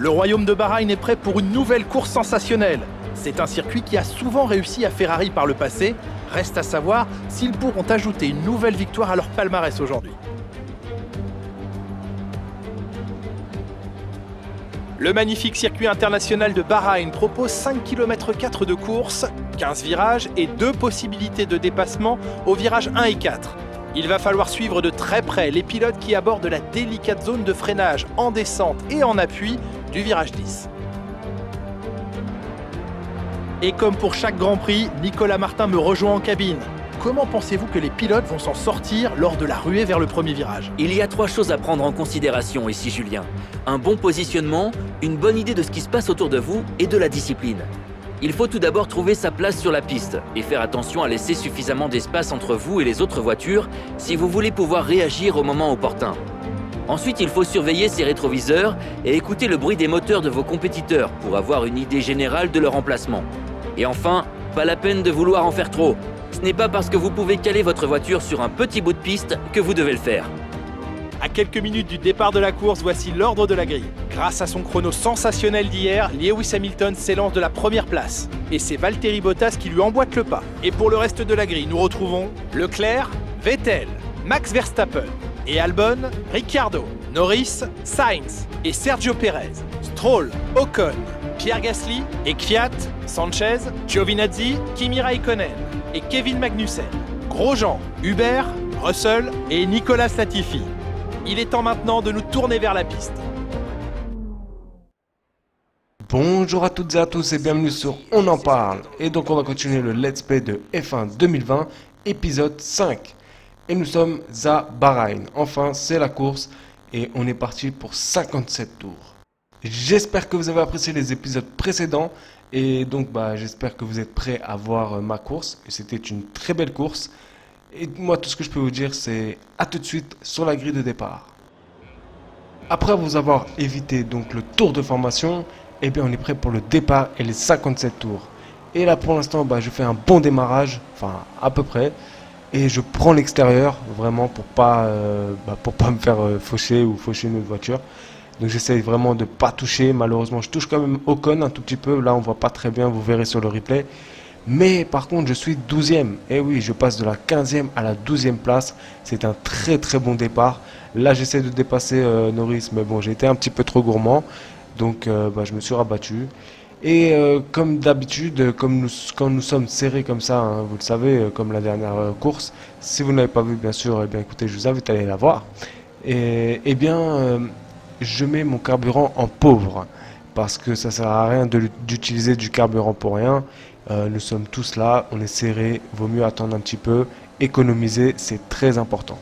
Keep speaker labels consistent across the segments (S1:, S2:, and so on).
S1: Le royaume de Bahreïn est prêt pour une nouvelle course sensationnelle. C'est un circuit qui a souvent réussi à Ferrari par le passé. Reste à savoir s'ils pourront ajouter une nouvelle victoire à leur palmarès aujourd'hui. Le magnifique circuit international de Bahreïn propose 5 km 4 de course, 15 virages et 2 possibilités de dépassement aux virages 1 et 4. Il va falloir suivre de très près les pilotes qui abordent la délicate zone de freinage en descente et en appui du virage 10. Et comme pour chaque Grand Prix, Nicolas Martin me rejoint en cabine. Comment pensez-vous que les pilotes vont s'en sortir lors de la ruée vers le premier virage?
S2: Il y a 3 choses à prendre en considération ici, Julien. Un bon positionnement, une bonne idée de ce qui se passe autour de vous et de la discipline. Il faut tout d'abord trouver sa place sur la piste et faire attention à laisser suffisamment d'espace entre vous et les autres voitures si vous voulez pouvoir réagir au moment opportun. Ensuite, il faut surveiller ses rétroviseurs et écouter le bruit des moteurs de vos compétiteurs pour avoir une idée générale de leur emplacement. Et enfin, pas la peine de vouloir en faire trop. Ce n'est pas parce que vous pouvez caler votre voiture sur un petit bout de piste que vous devez le faire.
S1: À quelques minutes du départ de la course, voici l'ordre de la grille. Grâce à son chrono sensationnel d'hier, Lewis Hamilton s'élance de la première place. Et c'est Valtteri Bottas qui lui emboîte le pas. Et pour le reste de la grille, nous retrouvons Leclerc, Vettel, Max Verstappen et Albon, Ricciardo, Norris, Sainz et Sergio Perez, Stroll, Ocon, Pierre Gasly et Kvyat, Sanchez, Giovinazzi, Kimi Raikkonen et Kevin Magnussen, Grosjean, Hubert, Russell et Nicolas Latifi. Il est temps maintenant de nous tourner vers la piste.
S3: Bonjour à toutes et à tous et bienvenue sur On en parle. Et donc on va continuer le Let's Play de F1 2020, épisode 5. Et nous sommes à Bahreïn. Enfin, c'est la course et on est parti pour 57 tours. J'espère que vous avez apprécié les épisodes précédents. Et donc j'espère que vous êtes prêts à voir ma course. C'était une très belle course. Et moi tout ce que je peux vous dire c'est à tout de suite sur la grille de départ. Après vous avoir évité donc le tour de formation, eh bien on est prêt pour le départ et les 57 tours. Et là pour l'instant je fais un bon démarrage, enfin à peu près. Et je prends l'extérieur vraiment pour pas me faire faucher ou faucher une autre voiture. Donc j'essaye vraiment de ne pas toucher. Malheureusement je touche quand même Ocon un tout petit peu. Là on voit pas très bien, vous verrez sur le replay. Mais par contre je suis 12e. Et oui, je passe de la 15e à la 12e place. C'est un très très bon départ. Là j'essaie de dépasser Norris. Mais bon, j'ai été un petit peu trop gourmand. Donc je me suis rabattu. Et comme d'habitude, quand nous sommes serrés comme ça, hein, vous le savez, comme la dernière course. Si vous ne l'avez pas vu bien sûr, écoutez, je vous invite à aller la voir. Et je mets mon carburant en pauvre. Parce que ça sert à rien d'utiliser du carburant pour rien. Nous sommes tous là, on est serrés, vaut mieux attendre un petit peu, économiser, c'est très important.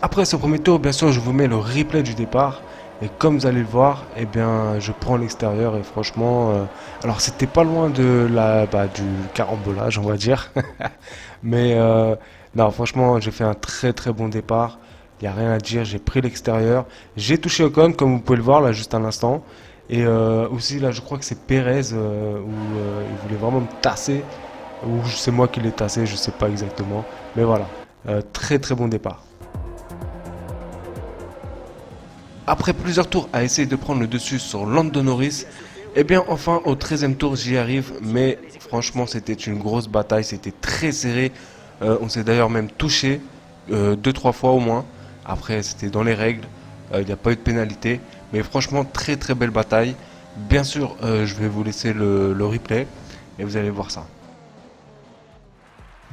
S3: Après ce premier tour, bien sûr, je vous mets le replay du départ. Et comme vous allez le voir, je prends l'extérieur et franchement, alors c'était pas loin de du carambolage, on va dire. Mais non, franchement, j'ai fait un très très bon départ. Il n'y a rien à dire, j'ai pris l'extérieur. J'ai touché Ocon, comme vous pouvez le voir là, juste un instant. Et aussi là, je crois que c'est Perez où il voulait vraiment me tasser. Ou c'est moi qui l'ai tassé, je sais pas exactement. Mais voilà, très très bon départ. Après plusieurs tours à essayer de prendre le dessus sur Lando Norris, enfin au 13e tour j'y arrive, mais franchement c'était une grosse bataille, c'était très serré, on s'est d'ailleurs même touché 2-3 fois au moins, après c'était dans les règles, il n'y a pas eu de pénalité, mais franchement très très belle bataille. Bien sûr je vais vous laisser le replay et vous allez voir ça.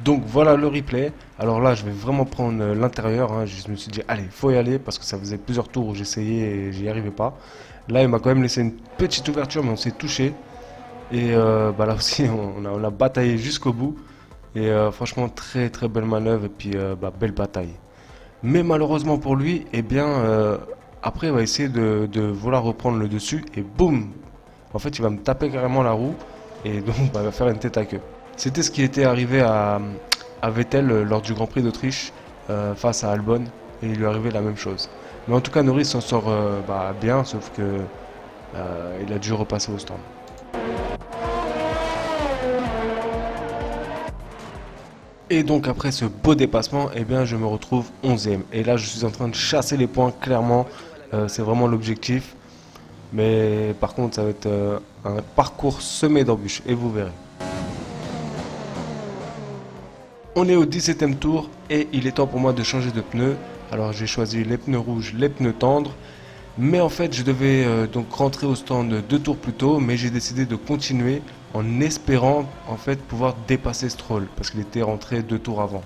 S3: Donc voilà le replay. Alors là je vais vraiment prendre l'intérieur, hein. Je me suis dit allez faut y aller parce que ça faisait plusieurs tours où j'essayais et j'y arrivais pas. Là il m'a quand même laissé une petite ouverture mais on s'est touché. Et bah là aussi on a bataillé jusqu'au bout. Et franchement très très belle manœuvre et puis bah, belle bataille. Mais malheureusement pour lui, eh bien après il va essayer de vouloir reprendre le dessus et boum. En fait il va me taper carrément la roue et donc bah, il va faire une tête à queue. C'était ce qui était arrivé à Vettel lors du Grand Prix d'Autriche face à Albon et il lui est arrivé la même chose. Mais en tout cas Norris s'en sort bah, bien sauf que il a dû repasser au stand. Et donc après ce beau dépassement, eh bien je me retrouve 11e. Et là je suis en train de chasser les points clairement, c'est vraiment l'objectif. Mais par contre ça va être un parcours semé d'embûches et vous verrez. On est au 17e tour et il est temps pour moi de changer de pneus. Alors j'ai choisi les pneus rouges, les pneus tendres. Mais en fait je devais donc rentrer au stand 2 tours plus tôt, mais j'ai décidé de continuer en espérant en fait pouvoir dépasser Stroll parce qu'il était rentré 2 tours avant.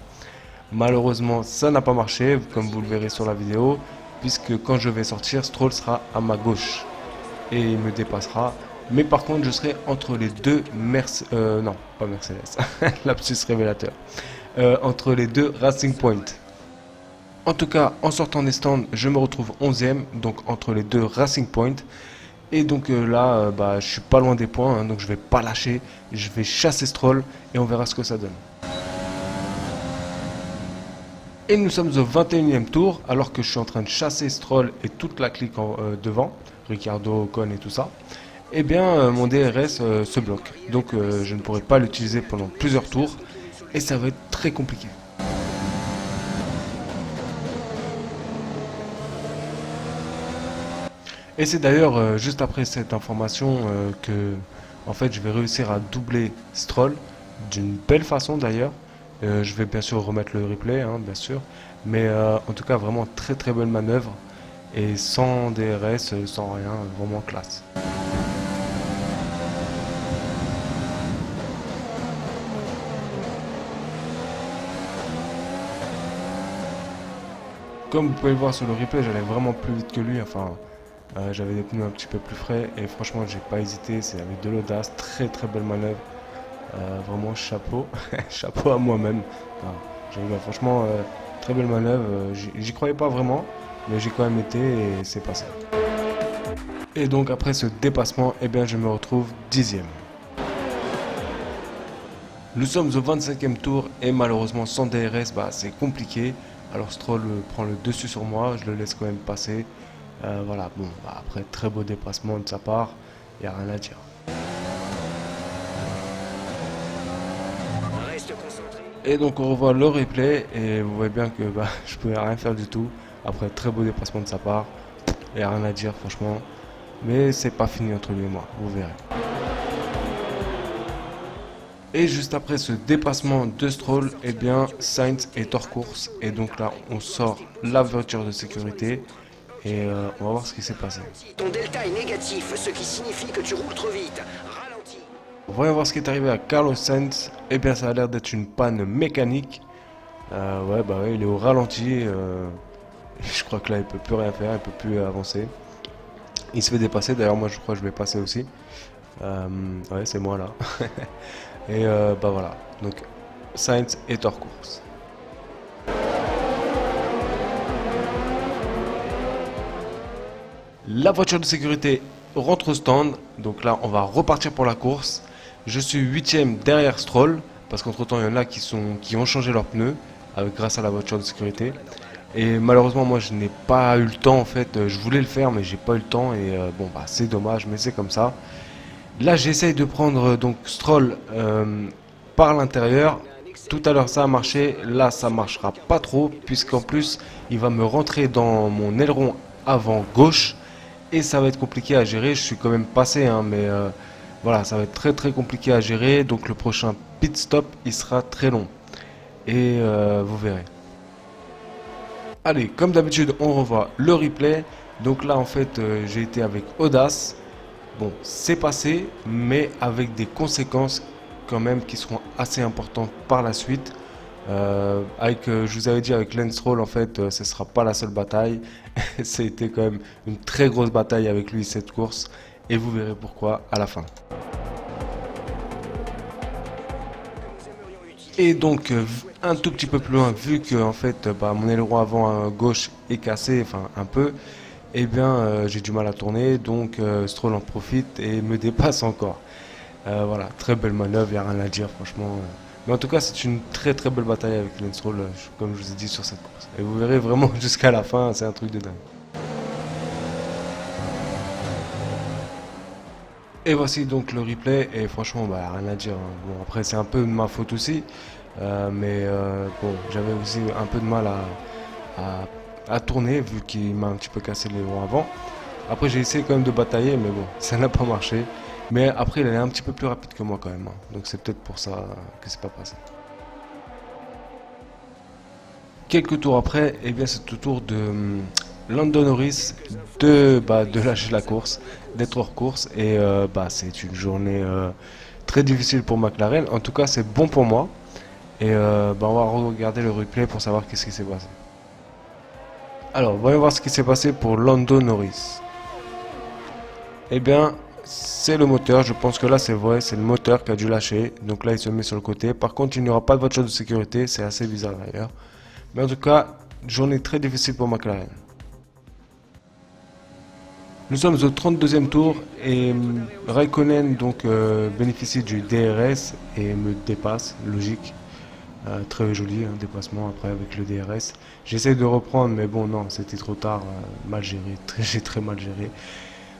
S3: Malheureusement ça n'a pas marché comme vous le verrez sur la vidéo, puisque quand je vais sortir Stroll sera à ma gauche et il me dépassera. Mais par contre je serai entre les deux non pas Mercedes, lapsus révélateur, entre les deux Racing Point. En tout cas, en sortant des stands, je me retrouve 11e, donc entre les deux Racing Point. Et donc là, bah, je suis pas loin des points, hein, donc je vais pas lâcher. Je vais chasser Stroll et on verra ce que ça donne. Et nous sommes au 21e tour, alors que je suis en train de chasser Stroll et toute la clique devant, Ricciardo, Ocon et tout ça. Eh bien, mon DRS se bloque. Donc je ne pourrai pas l'utiliser pendant plusieurs tours et ça va être très compliqué. Et c'est d'ailleurs juste après cette information que en fait je vais réussir à doubler Stroll d'une belle façon d'ailleurs. Je vais bien sûr remettre le replay, hein, bien sûr, mais en tout cas vraiment très très belle manœuvre et sans DRS, sans rien, vraiment classe. Comme vous pouvez le voir sur le replay, j'allais vraiment plus vite que lui, enfin j'avais des pneus un petit peu plus frais et franchement j'ai pas hésité, c'est avec de l'audace, très très belle manœuvre, vraiment chapeau, chapeau à moi-même. Franchement très belle manœuvre, j'y croyais pas vraiment, mais j'ai quand même été et c'est passé. Et donc après ce dépassement, eh bien je me retrouve 10e. Nous sommes au 25e tour et malheureusement sans DRS, bah, c'est compliqué. Alors Stroll prend le dessus sur moi, je le laisse quand même passer. Voilà, bon, bah, après très beau dépassement de sa part, il n'y a rien à dire. Et donc on revoit le replay et vous voyez bien que bah, je pouvais rien faire du tout. Après très beau dépassement de sa part, il n'y a rien à dire franchement. Mais c'est pas fini entre lui et moi, vous verrez. Et juste après ce dépassement de Stroll, eh bien Sainz est hors course. Et donc là on sort la voiture de sécurité. Et on va voir ce qui s'est passé.
S4: Ton delta est négatif, ce qui signifie que tu roules trop vite. Ralentis.
S3: Voyons voir ce qui est arrivé à Carlos Sainz. Eh bien ça a l'air d'être une panne mécanique. Ouais, il est au ralenti. Je crois que là il peut plus rien faire, il peut plus avancer. Il se fait dépasser, d'ailleurs moi je crois que je vais passer aussi. Ouais, c'est moi là. Et bah voilà, donc Sainz est hors course. La voiture de sécurité rentre au stand, donc là on va repartir pour la course. Je suis 8ème derrière Stroll, parce qu'entre temps il y en a qui ont changé leurs pneus grâce à la voiture de sécurité. Et malheureusement moi je n'ai pas eu le temps en fait, je voulais le faire mais j'ai pas eu le temps et bon bah c'est dommage mais c'est comme ça. Là j'essaye de prendre donc Stroll par l'intérieur. Tout à l'heure ça a marché, là ça marchera pas trop puisqu'en plus il va me rentrer dans mon aileron avant gauche et ça va être compliqué à gérer. Je suis quand même passé hein, mais voilà ça va être très très compliqué à gérer, donc le prochain pit stop il sera très long et vous verrez. Allez, comme d'habitude on revoit le replay. Donc là en fait j'ai été avec audace. Bon, c'est passé, mais avec des conséquences quand même qui seront assez importantes par la suite. Je vous avais dit avec Lance Stroll, en fait, ce sera pas la seule bataille. C'était quand même une très grosse bataille avec lui cette course, et vous verrez pourquoi à la fin. Et donc un tout petit peu plus loin, vu que en fait mon aileron avant gauche est cassé, enfin un peu, et bien j'ai du mal à tourner, donc Stroll en profite et me dépasse encore. Voilà, très belle manœuvre, il n'y a rien à dire franchement. Mais en tout cas c'est une très très belle bataille avec Lance Stroll, comme je vous ai dit sur cette course. Et vous verrez vraiment jusqu'à la fin, c'est un truc de dingue. Et voici donc le replay, et franchement rien à dire, hein. Bon après c'est un peu de ma faute aussi, bon j'avais aussi un peu de mal à tourner vu qu'il m'a un petit peu cassé l'aileron avant. Après j'ai essayé quand même de batailler, mais bon ça n'a pas marché. Mais après il est un petit peu plus rapide que moi quand même, hein. Donc c'est peut-être pour ça que c'est pas passé. Quelques tours après, et bien c'est au tour de Lando Norris de lâcher la course, d'être hors course, et c'est une journée très difficile pour McLaren. En tout cas c'est bon pour moi, et on va regarder le replay pour savoir qu'est-ce qui s'est passé. Alors voyons voir ce qui s'est passé pour Lando Norris. Eh bien c'est le moteur, je pense que là c'est vrai, c'est le moteur qui a dû lâcher, donc là il se met sur le côté. Par contre il n'y aura pas de voiture de sécurité, c'est assez bizarre d'ailleurs. Mais en tout cas, journée très difficile pour McLaren. Nous sommes au 32e tour et Raikkonen donc bénéficie du DRS et me dépasse, logique. Très joli dépassement après avec le DRS. J'essaie de reprendre mais bon non, c'était trop tard, mal géré, j'ai très mal géré.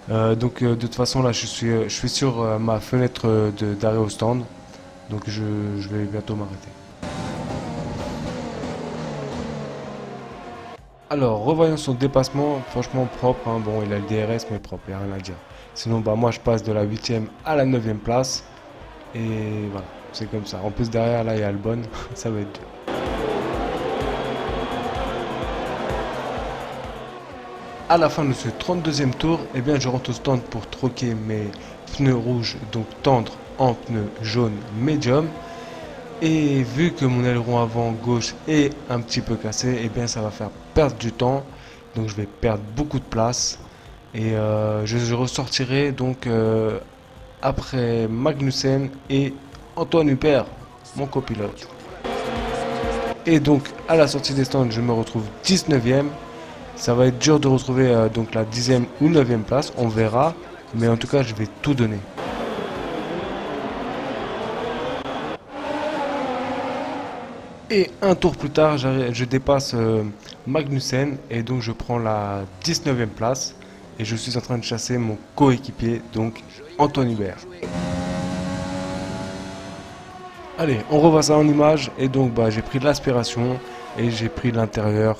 S3: De toute façon là je suis sur ma fenêtre d'arrêt au stand, donc je vais bientôt m'arrêter. Alors, revoyons son dépassement, franchement propre, hein. Bon il a le DRS mais propre, il n'y a rien à dire. Sinon moi je passe de la 8e à la 9e place, et voilà, c'est comme ça. En plus derrière là il y a Albon, ça va être dur. À la fin de ce 32e tour, eh bien, je rentre au stand pour troquer mes pneus rouges, donc tendres, en pneus jaunes médium. Et vu que mon aileron avant gauche est un petit peu cassé, eh bien ça va faire perdre du temps. Donc je vais perdre beaucoup de place. Et je ressortirai donc après Magnussen et Antoine Hubert, mon copilote. Et donc à la sortie des stands, je me retrouve 19e. Ça va être dur de retrouver donc la 10e ou 9e place, on verra. Mais en tout cas, je vais tout donner. Et un tour plus tard, je dépasse Magnussen et donc je prends la 19e place. Et je suis en train de chasser mon coéquipier, donc Antoine Hubert. Allez, on revoit ça en image. Et donc j'ai pris l'aspiration et j'ai pris l'intérieur.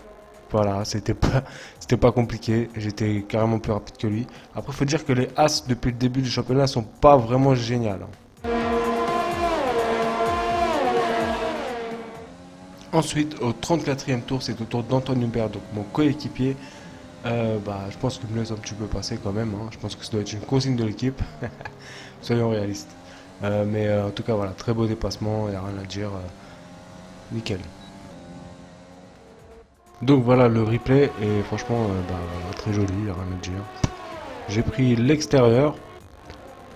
S3: Voilà, c'était pas compliqué. J'étais carrément plus rapide que lui. Après, il faut dire que les As depuis le début du championnat sont pas vraiment géniales. Ensuite, au 34e tour, c'est au tour d'Antoine Hubert, donc mon coéquipier. Je pense que me laisse un petit peu passer quand même, hein. Je pense que ça doit être une consigne de l'équipe. Soyons réalistes. En tout cas, voilà, très beau dépassement, il n'y a rien à dire. Nickel. Donc voilà le replay, et franchement, très joli, il n'y a rien à dire. J'ai pris l'extérieur,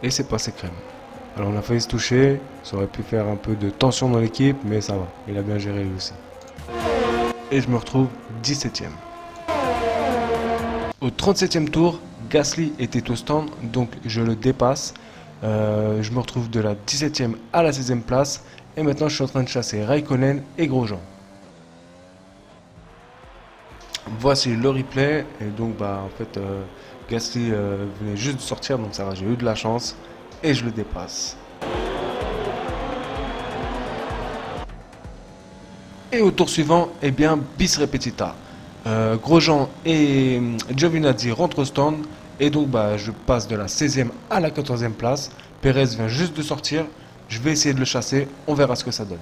S3: et c'est passé crème. Alors on a failli se toucher, ça aurait pu faire un peu de tension dans l'équipe, mais ça va, il a bien géré lui aussi. Et je me retrouve 17e. Au 37e tour, Gasly était au stand, donc je le dépasse. Je me retrouve de la 17e à la 16e place, et maintenant je suis en train de chasser Raikkonen et Grosjean. Voici le replay, et donc Gasly venait juste de sortir, donc ça va, j'ai eu de la chance. Et je le dépasse. Et au tour suivant, eh bien, bis repetita. Grosjean et Giovinazzi rentrent au stand. Et donc, je passe de la 16e à la 14e place. Perez vient juste de sortir. Je vais essayer de le chasser. On verra ce que ça donne.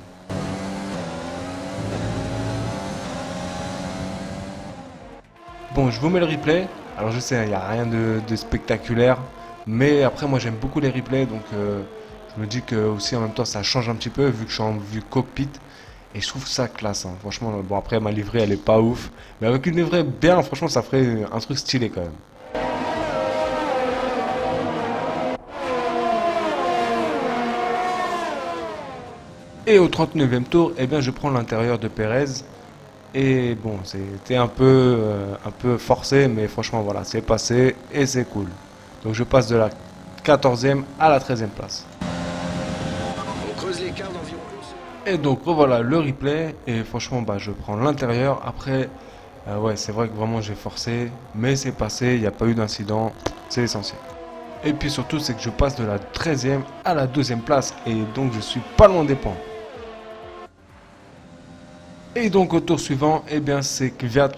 S3: Bon, je vous mets le replay. Alors, je sais, il n'y a rien de spectaculaire. Mais après moi j'aime beaucoup les replays, donc je me dis que aussi en même temps ça change un petit peu vu que je suis en vue cockpit, Et je trouve ça classe, hein. Franchement, bon après ma livrée elle est pas ouf. Mais avec une livrée bien, franchement ça ferait un truc stylé quand même. Et au 39e tour, eh bien, je prends l'intérieur de Pérez. Et bon, c'était un peu forcé, mais franchement, voilà, c'est passé et c'est cool. Donc je passe de la 14e à la 13e place.
S4: On creuse l'écart d'environ une seconde.
S3: Et donc revoilà le replay. Et franchement, bah, je prends l'intérieur. Après, ouais, c'est vrai que vraiment j'ai forcé, mais c'est passé, il n'y a pas eu d'incident. C'est l'essentiel. Et puis surtout, c'est que je passe de la 13e à la 2e place. Et donc je suis pas loin des points. Et donc au tour suivant, eh bien c'est Kvyat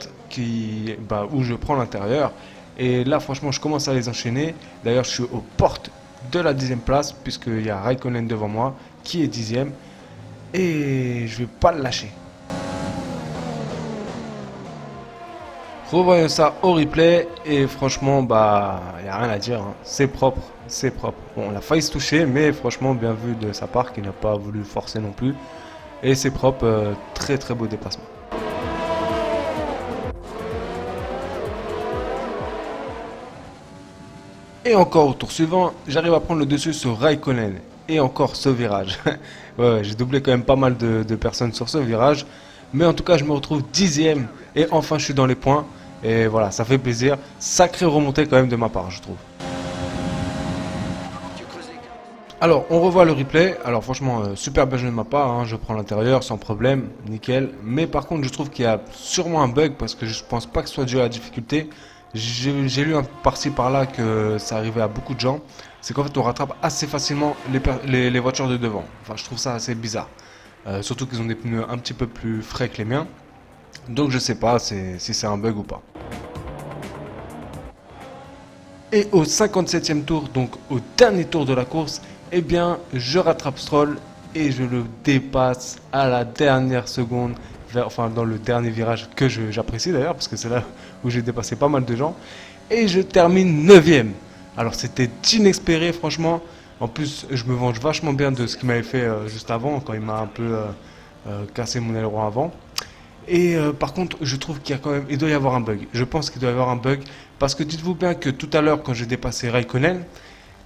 S3: où je prends l'intérieur. Et là franchement je commence à les enchaîner. D'ailleurs je suis aux portes de la 10e place puisqu'il y a Raikkonen devant moi qui est 10e. Et je vais pas le lâcher. Revoyons ça au replay et franchement bah il n'y a rien à dire, hein. C'est propre, c'est propre. Bon, on a failli se toucher mais franchement bien vu de sa part qui n'a pas voulu forcer non plus. Et c'est propre, très très beau déplacement. Et encore au tour suivant, j'arrive à prendre le dessus sur Raikkonen. Et encore ce virage. Ouais, j'ai doublé quand même pas mal de personnes sur ce virage. Mais en tout cas, je me retrouve 10e. Et enfin, je suis dans les points. Et voilà, ça fait plaisir. Sacrée remontée quand même de ma part, je trouve.
S4: Tu creuses l'écart.
S3: Alors, on revoit le replay. Alors, franchement, super bien joué de ma part, hein. Je prends l'intérieur sans problème, nickel. Mais par contre, je trouve qu'il y a sûrement un bug parce que je pense pas que ce soit dû à la difficulté. J'ai lu un par-ci par-là que ça arrivait à beaucoup de gens. C'est qu'en fait, on rattrape assez facilement les voitures de devant. Enfin, je trouve ça assez bizarre. Surtout qu'ils ont des pneus un petit peu plus frais que les miens. Donc, je sais pas si c'est un bug ou pas. Et au 57e tour, donc au dernier tour de la course, eh bien, je rattrape Stroll et je le dépasse à la dernière seconde, enfin dans le dernier virage que j'apprécie d'ailleurs, parce que c'est là où j'ai dépassé pas mal de gens. Et je termine 9e. Alors c'était inespéré franchement. En plus, je me venge vachement bien de ce qu'il m'avait fait juste avant, quand il m'a un peu cassé mon aileron avant. Et par contre, je trouve il doit y avoir un bug. Je pense qu'il doit y avoir un bug. Parce que dites-vous bien que tout à l'heure, quand j'ai dépassé Raikkonen,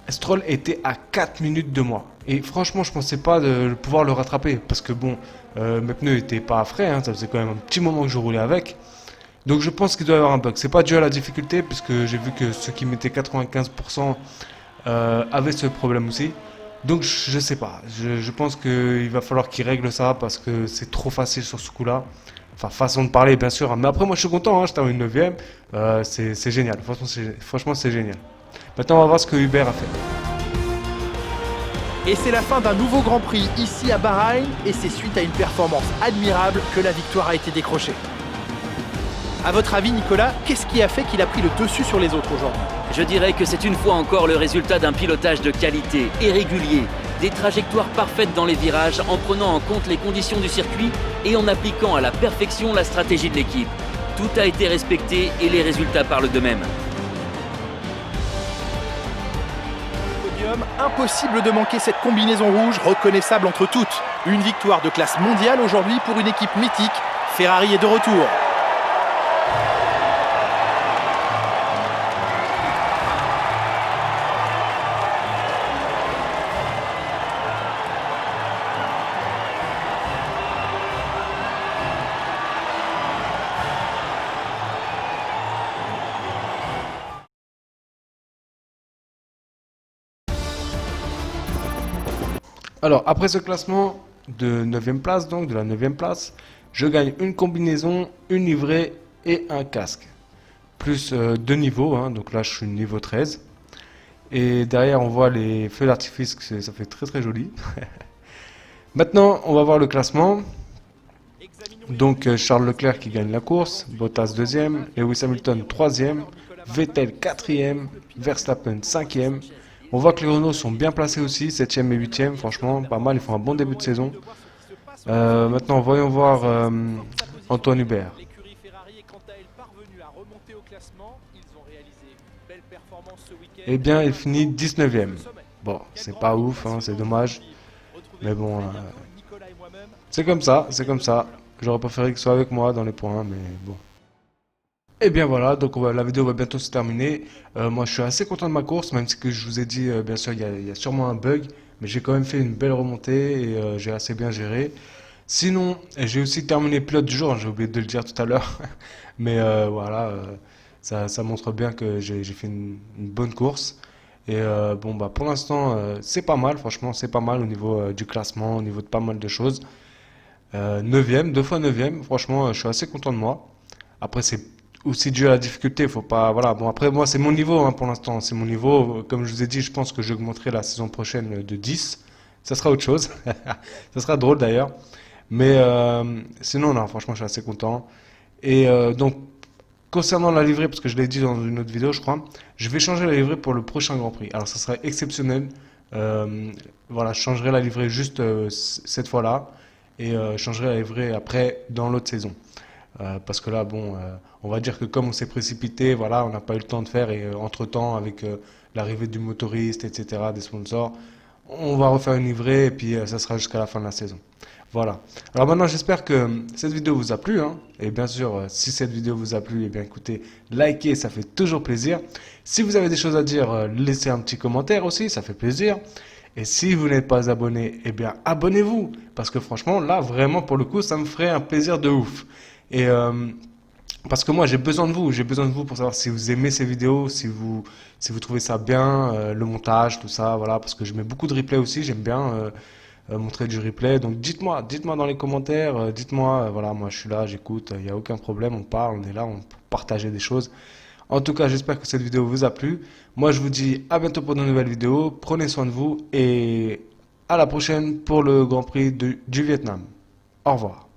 S3: Stroll était à 4 minutes de moi. Et franchement, je pensais pas de pouvoir le rattraper. Parce que bon, mes pneus n'étaient pas frais, hein, ça faisait quand même un petit moment que je roulais avec. Donc je pense qu'il doit y avoir un bug. C'est pas dû à la difficulté, puisque j'ai vu que ceux qui mettaient 95% avaient ce problème aussi. Donc je sais pas. Je pense qu'il va falloir qu'il règle ça, parce que c'est trop facile sur ce coup-là. Enfin, façon de parler, bien sûr. Mais après, moi, je suis content, hein, je termine 9e. C'est génial. Franchement, c'est génial. Maintenant, on va voir ce que Hubert a fait.
S1: Et c'est la fin d'un nouveau Grand Prix ici à Bahreïn, et c'est suite à une performance admirable que la victoire a été décrochée. A votre avis, Nicolas, qu'est-ce qui a fait qu'il a pris le dessus sur les autres aujourd'hui?
S2: Je dirais que c'est une fois encore le résultat d'un pilotage de qualité et régulier, des trajectoires parfaites dans les virages en prenant en compte les conditions du circuit et en appliquant à la perfection la stratégie de l'équipe. Tout a été respecté et les résultats parlent d'eux-mêmes.
S1: Podium, impossible de manquer cette combinaison rouge reconnaissable entre toutes. Une victoire de classe mondiale aujourd'hui pour une équipe mythique. Ferrari est de retour.
S3: Alors, après ce classement de 9e place, donc de la 9e place, je gagne une combinaison, une livrée et un casque. Plus 2 niveaux, hein, donc là je suis niveau 13. Et derrière on voit les feux d'artifice, ça fait très très joli. Maintenant on va voir le classement. Donc Charles Leclerc qui gagne la course, Bottas 2e, Lewis Hamilton 3e, Vettel 4e, Verstappen 5e. On voit que les Renault sont bien placés aussi, 7e et 8e, franchement pas mal, ils font un bon début de saison. Maintenant voyons voir Antoine Hubert.
S1: L'écurie Ferrari est quant à elle parvenue à remonter au classement. Ils ont réalisé une belle performance ce week-end.
S3: Eh bien il finit 19e. Bon, c'est pas ouf, hein, c'est dommage. Mais bon, C'est comme ça, c'est comme ça. J'aurais préféré qu'il soit avec moi dans les points, mais bon. Et bien voilà, donc la vidéo va bientôt se terminer. Moi je suis assez content de ma course, même si que je vous ai dit, bien sûr il y a sûrement un bug, mais j'ai quand même fait une belle remontée et j'ai assez bien géré. Sinon, j'ai aussi terminé pilote du jour, hein, j'ai oublié de le dire tout à l'heure, mais voilà, ça montre bien que j'ai fait une bonne course. Et bon bah pour l'instant c'est pas mal, franchement c'est pas mal au niveau du classement, au niveau de pas mal de choses. 9e, deux fois 9e, franchement je suis assez content de moi. Après, c'est aussi dû à la difficulté. Faut pas, voilà. Bon, après, moi, c'est mon niveau hein, pour l'instant. C'est mon niveau. Comme je vous ai dit, je pense que j'augmenterai la saison prochaine de 10. Ça sera autre chose. Ça sera drôle d'ailleurs. Mais sinon, non, franchement, je suis assez content. Et donc, concernant la livrée, parce que je l'ai dit dans une autre vidéo, je crois, je vais changer la livrée pour le prochain Grand Prix. Alors, ça sera exceptionnel. Euh, voilà, je changerai la livrée juste cette fois-là. Et je changerai la livrée après dans l'autre saison. Parce que là, bon, on va dire que comme on s'est précipité, voilà, on n'a pas eu le temps de faire et entre-temps, avec l'arrivée du motoriste, etc., des sponsors, on va refaire une livrée et puis ça sera jusqu'à la fin de la saison. Voilà. Alors maintenant, j'espère que cette vidéo vous a plu, hein. Et bien sûr, si cette vidéo vous a plu, eh bien écoutez, likez, ça fait toujours plaisir. Si vous avez des choses à dire, laissez un petit commentaire aussi, ça fait plaisir. Et si vous n'êtes pas abonné, eh bien abonnez-vous. Parce que franchement, là, vraiment, pour le coup, ça me ferait un plaisir de ouf. Et parce que moi, j'ai besoin de vous pour savoir si vous aimez ces vidéos, si vous trouvez ça bien, le montage, tout ça, voilà. Parce que je mets beaucoup de replay aussi, j'aime bien montrer du replay. Donc dites-moi dans les commentaires, dites-moi, voilà, moi je suis là, j'écoute, il n'y a aucun problème, on parle, on est là, on peut partager des choses. En tout cas, j'espère que cette vidéo vous a plu. Moi, je vous dis à bientôt pour de nouvelles vidéos. Prenez soin de vous et à la prochaine pour le Grand Prix du Vietnam. Au revoir.